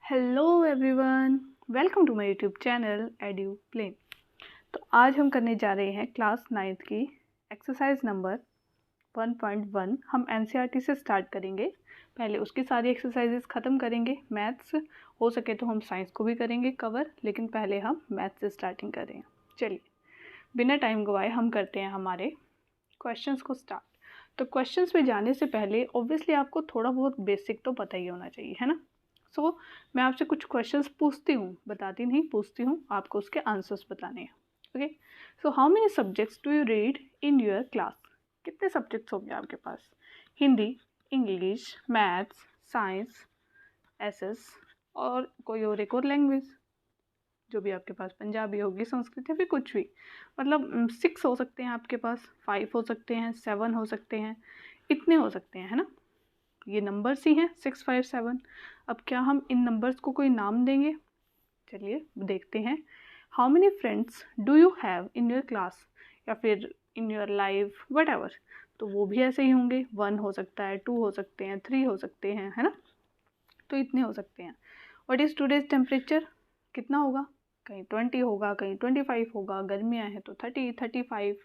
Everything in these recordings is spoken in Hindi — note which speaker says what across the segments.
Speaker 1: Hello everyone, welcome to my YouTube channel Edu Plane. तो आज हम करने जा रहे हैं क्लास 9th की एक्सरसाइज नंबर 1.1। हम एनसीईआरटी से स्टार्ट करेंगे। पहले उसकी सारी एक्सरसाइजेस ख़त्म करेंगे। मैथ्स हो सके तो हम साइंस को भी करेंगे कवर, लेकिन पहले हम मैथ्स से स्टार्टिंग कर रहे हैं। चलिए बिना टाइम गवाए हम करते हैं हमारे क्वेश्चंस को स्टार्ट। तो क्वेश्चंस पे जाने से पहले ऑब्वियसली आपको थोड़ा बहुत बेसिक तो पता ही होना चाहिए, है ना। सो मैं आपसे कुछ क्वेश्चंस पूछती हूँ, बताती नहीं, पूछती हूँ, आपको उसके आंसर्स बताने हैं। Okay, so how many subjects do you read in your class? कितने सब्जेक्ट्स होंगे आपके पास? Hindi, English, maths, science, SS और कोई और एक और लैंग्वेज जो भी आपके पास, पंजाबी होगी, संस्कृत या फिर कुछ भी। मतलब 6 हो सकते हैं आपके पास, 5 हो सकते हैं, 7 हो सकते हैं, इतने हो सकते हैं, है ना। ये नंबर्स ही हैं 6, 5, 7। अब क्या हम इन नंबर्स को कोई नाम देंगे? चलिए देखते हैं। How many friends do you have in your class या फिर in your life, what ever. तो वो भी ऐसे ही होंगे, 1 हो सकता है, 2 हो सकते हैं, 3 हो सकते हैं, है ना। तो इतने हो सकते हैं। What is today's temperature? कितना होगा? कहीं 20 होगा, कहीं 25 होगा, गर्मियाँ हैं तो 30, 35,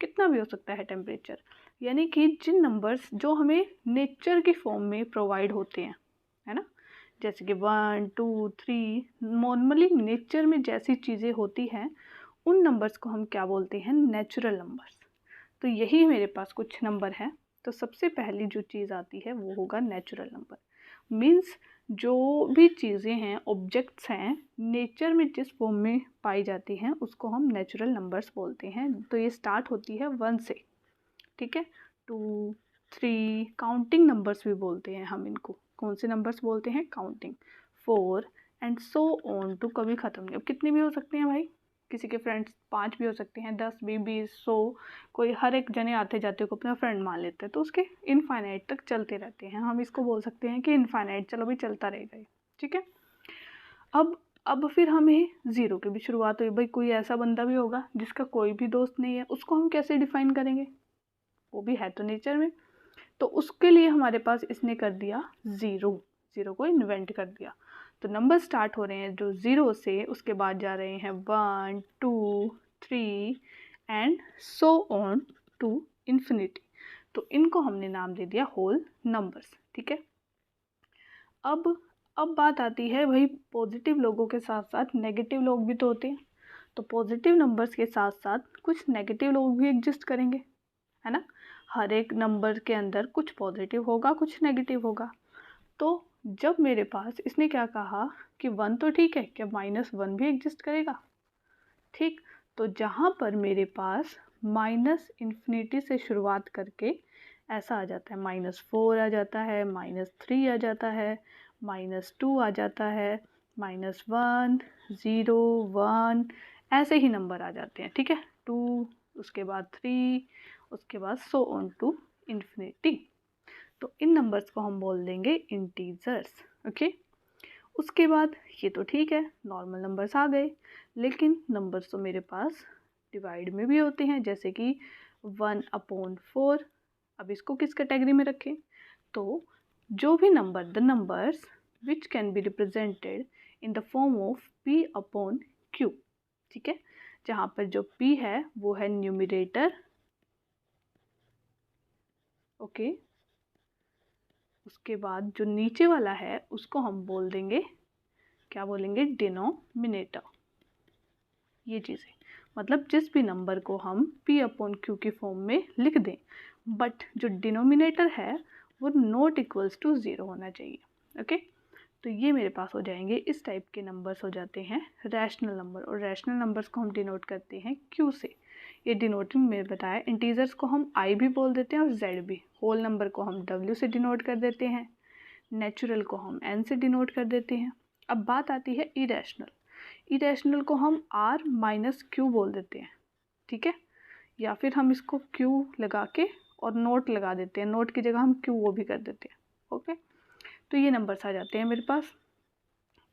Speaker 1: कितना भी हो सकता है टेम्परेचर। यानी कि जिन नंबर्स जो हमें नेचर की फॉर्म में प्रोवाइड होते हैं, है ना, जैसे कि 1, 2, 3, नॉर्मली नेचर में जैसी चीज़ें होती हैं उन नंबर्स को हम क्या बोलते हैं? Natural numbers. तो यही मेरे पास कुछ नंबर है। तो सबसे पहली जो चीज़ आती है वो होगा नेचुरल नंबर। मीन्स जो भी चीज़ें हैं, ऑब्जेक्ट्स हैं, नेचर में जिस फॉर्म में पाई जाती हैं उसको हम नेचुरल नंबर्स बोलते हैं। तो ये स्टार्ट होती है 1 से, ठीक है। 2, 3, काउंटिंग नंबर्स भी बोलते हैं हम इनको। कौन से नंबर्स बोलते हैं? Counting. 4 and so on to, कभी ख़त्म नहीं। अब कितने भी हो सकते हैं भाई, किसी के फ्रेंड्स 5 भी हो सकते हैं, 10 भी, 20, 100। कोई हर एक जने आते जाते को अपना फ्रेंड मान लेते हैं, तो उसके इनफाइनाइट तक चलते रहते हैं। हम इसको बोल सकते हैं कि इनफाइनाइट, चलो भी चलता रहेगा, ठीक है। अब फिर हमें ज़ीरो की भी शुरुआत हुई। भाई कोई ऐसा बंदा भी होगा जिसका कोई भी दोस्त नहीं है, उसको हम कैसे डिफाइन करेंगे? वो भी है तो नेचर में। तो उसके लिए हमारे पास इसने कर दिया ज़ीरो, ज़ीरो को इन्वेंट कर दिया। तो नंबर स्टार्ट हो रहे हैं जो ज़ीरो से, उसके बाद जा रहे हैं 1, 2, 3 and so on to infinity. तो इनको हमने नाम दे दिया होल नंबर्स, ठीक है। अब बात आती है भाई, पॉजिटिव लोगों के साथ साथ नेगेटिव लोग भी तो होते हैं। तो पॉजिटिव नंबर्स के साथ साथ कुछ नेगेटिव लोग भी एग्जिस्ट करेंगे, है ना। हर एक नंबर के अंदर कुछ पॉजिटिव होगा, कुछ नेगेटिव होगा। तो जब मेरे पास इसने क्या कहा कि 1 तो ठीक है, क्या -1 भी एग्जिस्ट करेगा? ठीक। तो जहाँ पर मेरे पास माइनस इन्फिनिटी से शुरुआत करके ऐसा आ जाता है, -4 आ जाता है, -3 आ जाता है, -2 आ जाता है, -1, 0, 1, ऐसे ही नंबर आ जाते हैं, ठीक है। 2, उसके बाद 3, उसके बाद सो ऑन टू इन्फिनिटी। तो इन नंबर्स को हम बोल देंगे इंटीजर्स, ओके। उसके बाद ये तो ठीक है, नॉर्मल नंबर्स आ गए, लेकिन नंबर्स तो मेरे पास डिवाइड में भी होते हैं, जैसे कि 1/4। अब इसको किस कैटेगरी में रखें? तो जो भी number, the numbers which can be represented in the form of P/Q, ठीक है। जहाँ पर जो P है वो है न्यूमरेटर, ओके। उसके बाद जो नीचे वाला है उसको हम बोल देंगे, क्या बोलेंगे? डिनोमिनेटर। ये चीज़ें, मतलब जिस भी नंबर को हम P/Q की फॉर्म में लिख दें, बट जो डिनोमिनेटर है वो नॉट इक्वल्स टू 0 होना चाहिए, ओके। तो ये मेरे पास हो जाएंगे, इस टाइप के नंबर्स हो जाते हैं रैशनल नंबर। और रैशनल नंबर्स को हम डिनोट करते हैं Q से। ये डिनोटिंग में बताया, इंटीजर्स को हम I भी बोल देते हैं और Z भी। होल नंबर को हम W से डिनोट कर देते हैं, नेचुरल को हम N से डिनोट कर देते हैं। अब बात आती है इरेशनल। इरेशनल को हम R-Q बोल देते हैं, ठीक है। या फिर हम इसको Q लगा के और नोट लगा देते हैं, नोट की जगह हम Q वो भी कर देते हैं, ओके। तो ये नंबर्स आ जाते हैं मेरे पास।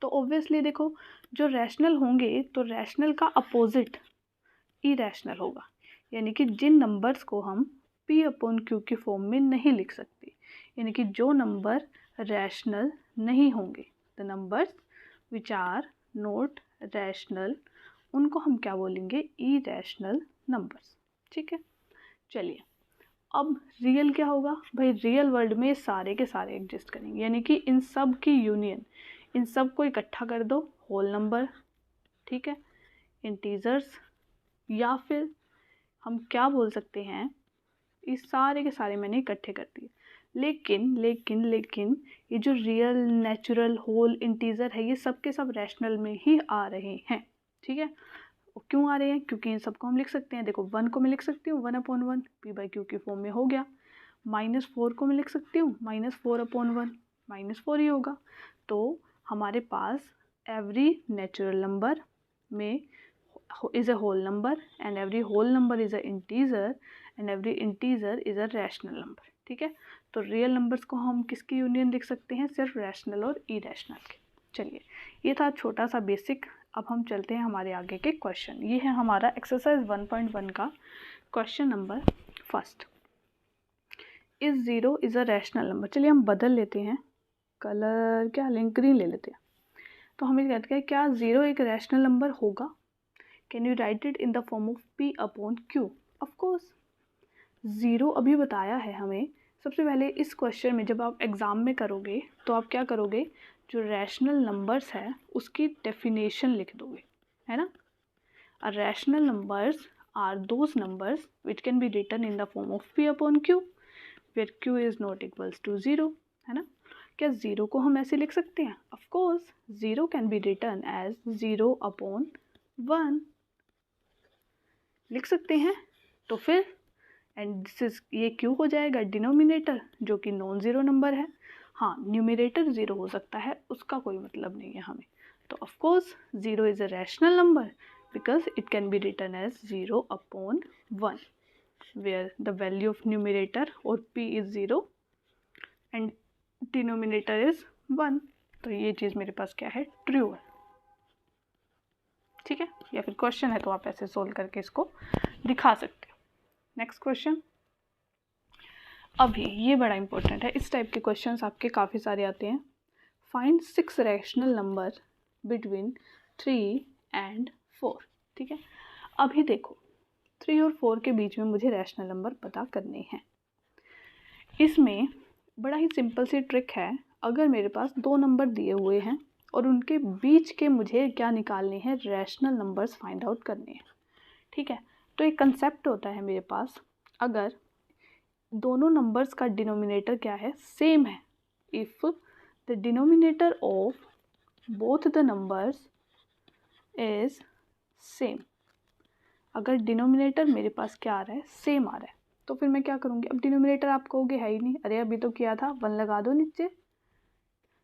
Speaker 1: तो ऑब्वियसली देखो, जो रैशनल होंगे तो रैशनल का अपोजिट इरेशनल होगा। यानी कि जिन नंबर्स को हम P/Q की फॉर्म में नहीं लिख सकते, यानी कि जो नंबर रैशनल नहीं होंगे, the the numbers which are not rational, उनको हम क्या बोलेंगे, इरैशनल नंबर्स। ठीक है, चलिए अब रियल क्या होगा भाई, रियल वर्ल्ड में सारे के सारे एग्जिस्ट करेंगे, यानी कि इन सब की यूनियन, इन सब को इकट्ठा कर दो, होल नंबर। ठीक है, इंटीजर्स, या फिर हम क्या बोल सकते हैं, इस सारे के सारे मैंने इकट्ठे कर दिए। लेकिन लेकिन लेकिन ये जो रियल, नेचुरल, होल, इंटीजर है, ये सब के सब रैशनल में ही आ रहे हैं। ठीक है, क्यों आ रहे हैं, क्योंकि इन सबको हम लिख सकते हैं। देखो 1 को मैं लिख सकती हूँ 1/1 p/q की फॉर्म में हो गया। -4 को मैं लिख सकती हूँ -4/1, -4 ही होगा। तो हमारे पास एवरी नेचुरल नंबर में is a whole number and every whole number is a integer and every integer is a rational number. ठीक है, तो रियल नंबर्स को हम किसकी यूनियन लिख सकते हैं, सिर्फ रैशनल और इरैशनल के। चलिए ये था छोटा सा बेसिक। अब हम चलते हैं हमारे आगे के क्वेश्चन। ये है हमारा एक्सरसाइज 1.1 का question number first. Is 0 is a rational number. चलिए हम बदल लेते हैं, कलर क्या लें, ग्रीन ले लेते हैं। तो हमें कहते हैं क्या 0 एक रैशनल नंबर होगा, can you right it in the form of p/q। Of course 0 अभी बताया है हमें। सबसे पहले इस क्वेश्चन में जब आप एग्ज़ाम में करोगे तो आप क्या करोगे, जो रैशनल नंबर्स है उसकी डेफिनेशन लिख दोगे, है ना। A rational numbers are those numbers which can be written in the form of p/q where q is not equals to 0, है ना। क्या 0 को हम ऐसे लिख सकते हैं, of course 0 can be written as 0/1 लिख सकते हैं। तो फिर एंड दिस इज, ये क्यों हो जाएगा डिनोमिनेटर, जो कि नॉन ज़ीरो नंबर है। हाँ, न्यूमिनेटर 0 हो सकता है, उसका कोई मतलब नहीं है हमें। तो of course 0 is a rational number because it can be written as 0/1 where the value of numerator और p is 0 and denominator is 1। तो ये चीज़ मेरे पास क्या है, ट्रू है। ठीक है, या फिर क्वेश्चन है तो आप ऐसे सोल्व करके इसको दिखा सकते हो। नेक्स्ट क्वेश्चन, अभी ये बड़ा इंपॉर्टेंट है, इस टाइप के क्वेश्चंस आपके काफ़ी सारे आते हैं। Find 6 rational number between 3 and 4। ठीक है, अभी देखो 3 और 4 के बीच में मुझे रैशनल नंबर पता करने हैं। इसमें बड़ा ही सिंपल सी ट्रिक है। अगर मेरे पास 2 नंबर दिए हुए हैं और उनके बीच के मुझे क्या निकालने हैं, रैशनल नंबर्स फाइंड आउट करने हैं। ठीक है, तो एक कंसेप्ट होता है मेरे पास, अगर दोनों नंबर्स का डिनोमिनेटर क्या है, सेम है, if the denominator of both the numbers is same. अगर डिनोमिनेटर मेरे पास क्या आ रहा है, सेम आ रहा है, तो फिर मैं क्या करूँगी, अब डिनोमिनेटर आप कहोगे है ही नहीं, अरे अभी तो किया था, 1 लगा दो नीचे,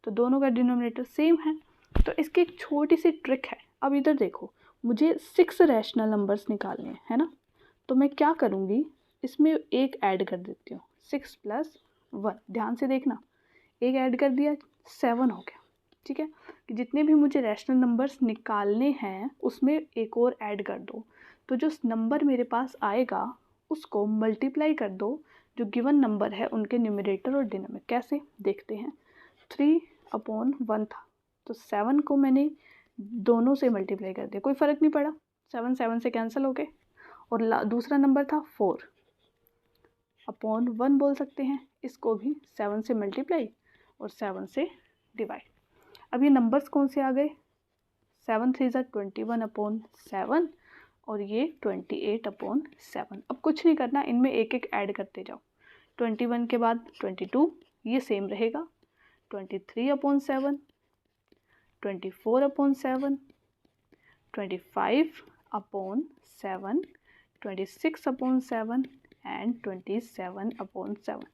Speaker 1: तो दोनों का डिनोमिनेटर सेम है। तो इसकी एक छोटी सी ट्रिक है। अब इधर देखो, मुझे 6 रैशनल नंबर्स निकालने हैं, है ना। तो मैं क्या करूँगी, इसमें एक ऐड कर देती हूँ, 6 + 1, ध्यान से देखना, एक ऐड कर दिया 7 हो गया। ठीक है, कि जितने भी मुझे रैशनल नंबर्स निकालने हैं उसमें एक और ऐड कर दो, तो जो नंबर मेरे पास आएगा उसको मल्टीप्लाई कर दो जो गिवन नंबर है उनके न्यूमरेटर और डिनोमिनेटर। कैसे देखते हैं, 3/1 था तो 7 को मैंने दोनों से मल्टीप्लाई कर दिया, कोई फ़र्क नहीं पड़ा, 7 7 से कैंसिल हो गए। और दूसरा नंबर था 4/1 बोल सकते हैं, इसको भी 7 से मल्टीप्लाई और 7 से डिवाइड। अब ये नंबर्स कौन से आ गए, 7 3 ज़ा 21/7 और ये 28/7। अब कुछ नहीं करना, इनमें एक एक ऐड करते जाओ। 21 के बाद 22, ये सेम रहेगा, 23/7, 24/7, 25/7, 26/7 एंड 27/7।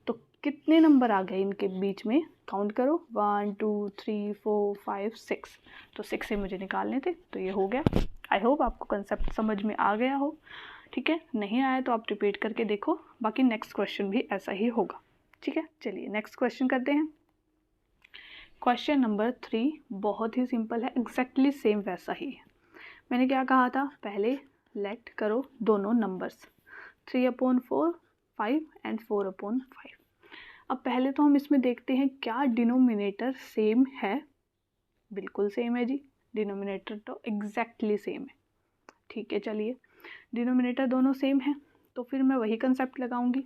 Speaker 1: तो कितने नंबर आ गए इनके बीच में, काउंट करो, 1 2 3 4 5 6। तो 6 से मुझे निकालने थे, तो ये हो गया। आई होप आपको कंसेप्ट समझ में आ गया हो। ठीक है, नहीं आया तो आप रिपीट करके देखो, बाकी नेक्स्ट क्वेश्चन भी ऐसा ही होगा। ठीक है, चलिए नेक्स्ट क्वेश्चन करते हैं। क्वेश्चन नंबर 3 बहुत ही सिंपल है, एग्जैक्टली सेम वैसा ही है। मैंने क्या कहा था, पहले लेट करो दोनों नंबर्स, 3/4 5 एंड 4/5। अब पहले तो हम इसमें देखते हैं क्या डिनोमिनेटर सेम है बिल्कुल सेम है जी, डिनोमिनेटर तो एग्जैक्टली सेम है। ठीक है, चलिए डिनोमिनेटर दोनों सेम है तो फिर मैं वही कंसेप्ट लगाऊंगी।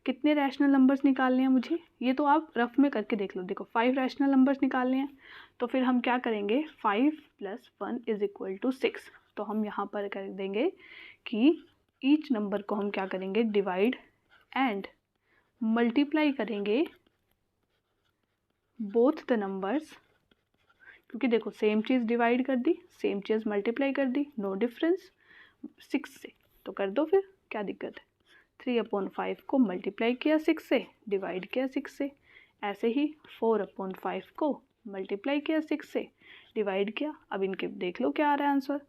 Speaker 1: कितने रैशनल नंबर्स निकालने हैं मुझे, ये तो आप रफ में करके देख लो। देखो 5 रैशनल नंबर्स निकालने हैं तो फिर हम क्या करेंगे, 5 + 1 = 6। तो हम यहाँ पर कर देंगे कि ईच नंबर को हम क्या करेंगे, डिवाइड एंड मल्टीप्लाई करेंगे बोथ द नंबर्स, क्योंकि देखो सेम चीज़ डिवाइड कर दी, सेम चीज़ मल्टीप्लाई कर दी, नो डिफरेंस 6 से। तो कर दो फिर, क्या दिक्कत है। 3/5 को मल्टीप्लाई किया 6 से, डिवाइड किया 6 से। ऐसे ही 4/5 को मल्टीप्लाई किया 6 से, डिवाइड किया। अब इनके देख लो क्या आ रहा है आंसर,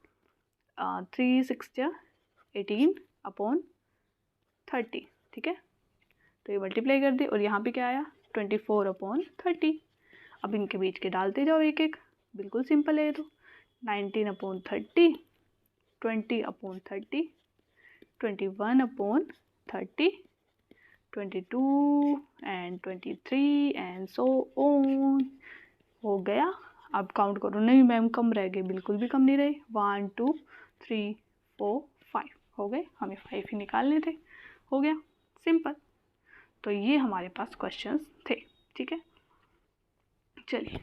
Speaker 1: 3 6 18/30। ठीक है, तो ये मल्टीप्लाई कर दी और यहाँ पे क्या आया, 24/30। अब इनके बीच के डालते जाओ एक एक, बिल्कुल सिंपल है ये तो। 19/30, 20/30, 21/30, 22 एंड 23 एंड सो ऑन। हो गया। अब काउंट करो, नहीं मैम कम रह गए, बिल्कुल भी कम नहीं रहे। 1 2 3 4 5 हो गए, हमें 5 ही निकालने थे। हो गया, सिंपल। तो ये हमारे पास क्वेश्चंस थे। ठीक है, चलिए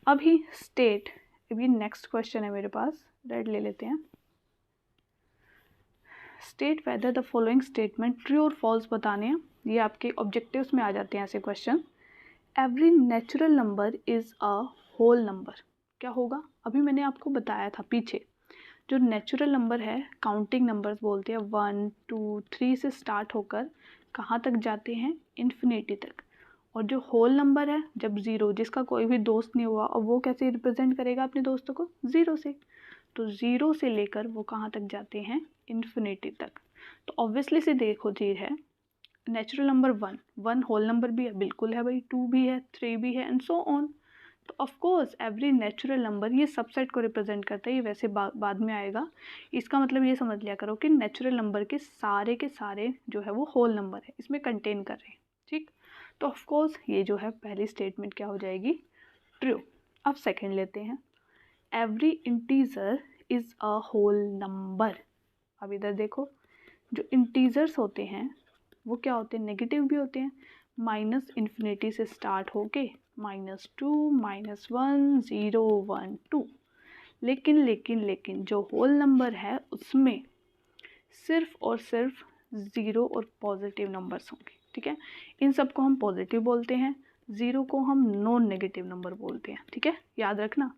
Speaker 1: अभी स्टेट, अभी नेक्स्ट क्वेश्चन है मेरे पास, रेड ले लेते हैं। State whether the following statement true और फॉल्स बताने हैं। ये आपके ऑब्जेक्टिव्स में आ जाते हैं ऐसे question. Every natural number is a whole number. क्या होगा, अभी मैंने आपको बताया था पीछे, जो नेचुरल नंबर है काउंटिंग नंबर्स बोलते हैं, 1 2 3 से स्टार्ट होकर कहाँ तक जाते हैं, इन्फिनिटी तक। और जो होल नंबर है, जब ज़ीरो, जिसका कोई भी दोस्त नहीं हुआ, और वो कैसे रिप्रेजेंट करेगा अपने दोस्तों को, ज़ीरो से। तो ज़ीरो से लेकर वो कहाँ तक जाते हैं, इन्फिनिटी तक। तो ऑब्वियसली से देखो चीज़ है, नेचुरल नंबर 1 होल नंबर भी है, बिल्कुल है भाई, 2 भी है, 3 भी है एंड सो ऑन। तो of course every natural number ये सबसेट को रिप्रेजेंट करता है, ये वैसे बाद में आएगा। इसका मतलब ये समझ लिया करो कि नेचुरल नंबर के सारे जो है वो होल नंबर है, इसमें कंटेन कर रहे हैं। ठीक, तो ऑफ कोर्स ये जो है पहली स्टेटमेंट क्या हो जाएगी, ट्रू। अब सेकंड लेते हैं, every integer is a whole number. अब इधर देखो, जो इंटीजर्स होते हैं वो क्या होते हैं, नेगेटिव भी होते हैं, -∞ से स्टार्ट होके -2 -1 0 1 2। लेकिन जो होल नंबर है उसमें सिर्फ और सिर्फ ज़ीरो और पॉजिटिव नंबर्स होंगे। ठीक है, इन सब को हम पॉजिटिव बोलते हैं, ज़ीरो को हम नॉन नेगेटिव नंबर बोलते हैं। ठीक है, याद रखना।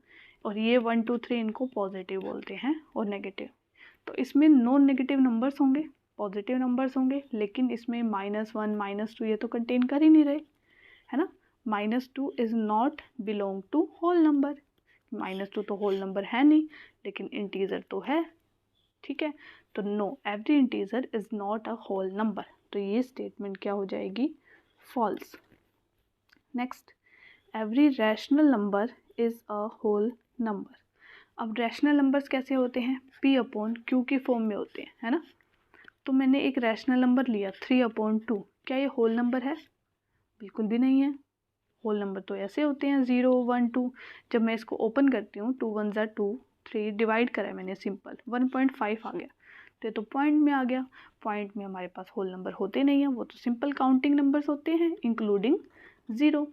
Speaker 1: और ये 1 2 3 इनको पॉजिटिव बोलते हैं और नेगेटिव। तो इसमें नॉन नेगेटिव नंबर्स होंगे, पॉजिटिव नंबर्स होंगे, लेकिन इसमें -1 -2 ये तो कंटेन कर ही नहीं रहे, है ना। -2 is not belong to whole number, -2 तो होल नंबर है नहीं, लेकिन इंटीजर तो है। ठीक है, तो no, every integer is not a whole number. तो ये स्टेटमेंट क्या हो जाएगी, false. Next, every rational number is a whole number. अब रैशनल नंबर्स कैसे होते हैं, P/Q की फॉर्म में होते हैं, है ना। तो मैंने एक रैशनल नंबर लिया 3/2, क्या ये होल नंबर है, बिल्कुल भी नहीं है। होल नंबर तो ऐसे होते हैं 0 1 2। जब मैं इसको ओपन करती हूँ, 2 1 ज़ा 2, 3 डिवाइड करा है मैंने, सिंपल 1.5 आ गया, तो ये तो पॉइंट में आ गया। पॉइंट में हमारे पास होल नंबर होते नहीं हैं, वो तो सिंपल काउंटिंग नंबर्स होते हैं इंक्लूडिंग 0।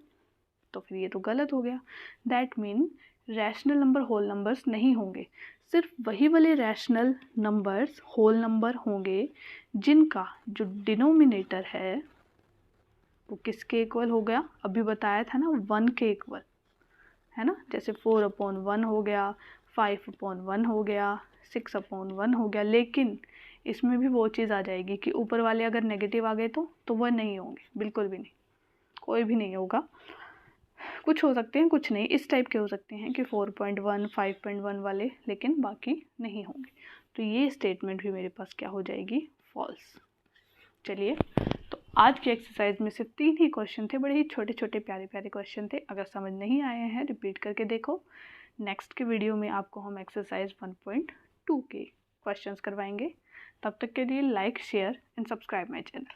Speaker 1: तो फिर ये तो गलत हो गया। That mean rational number whole numbers नहीं होंगे, सिर्फ वही वाले रैशनल नंबर्स होल नंबर होंगे जिनका जो डिनोमिनेटर है वो किसके इक्वल हो गया, अभी बताया था ना, 1 के इक्वल, है ना। जैसे 4/1 हो गया, 5/1 हो गया, 6/1 हो गया। लेकिन इसमें भी वो चीज़ आ जाएगी कि ऊपर वाले अगर नेगेटिव आ गए तो वह नहीं होंगे, बिल्कुल भी नहीं, कोई भी नहीं होगा। कुछ हो सकते हैं, कुछ नहीं, इस टाइप के हो सकते हैं कि 4.1 5.1 वाले, लेकिन बाकी नहीं होंगे। तो ये स्टेटमेंट भी मेरे पास क्या हो जाएगी, फॉल्स। चलिए, तो आज की एक्सरसाइज में सिर्फ 3 ही क्वेश्चन थे, बड़े ही छोटे छोटे प्यारे प्यारे क्वेश्चन थे। अगर समझ नहीं आए हैं रिपीट करके देखो। नेक्स्ट के वीडियो में आपको हम एक्सरसाइज 1.2 के क्वेश्चंस करवाएंगे। तब तक के लिए like share and subscribe my channel.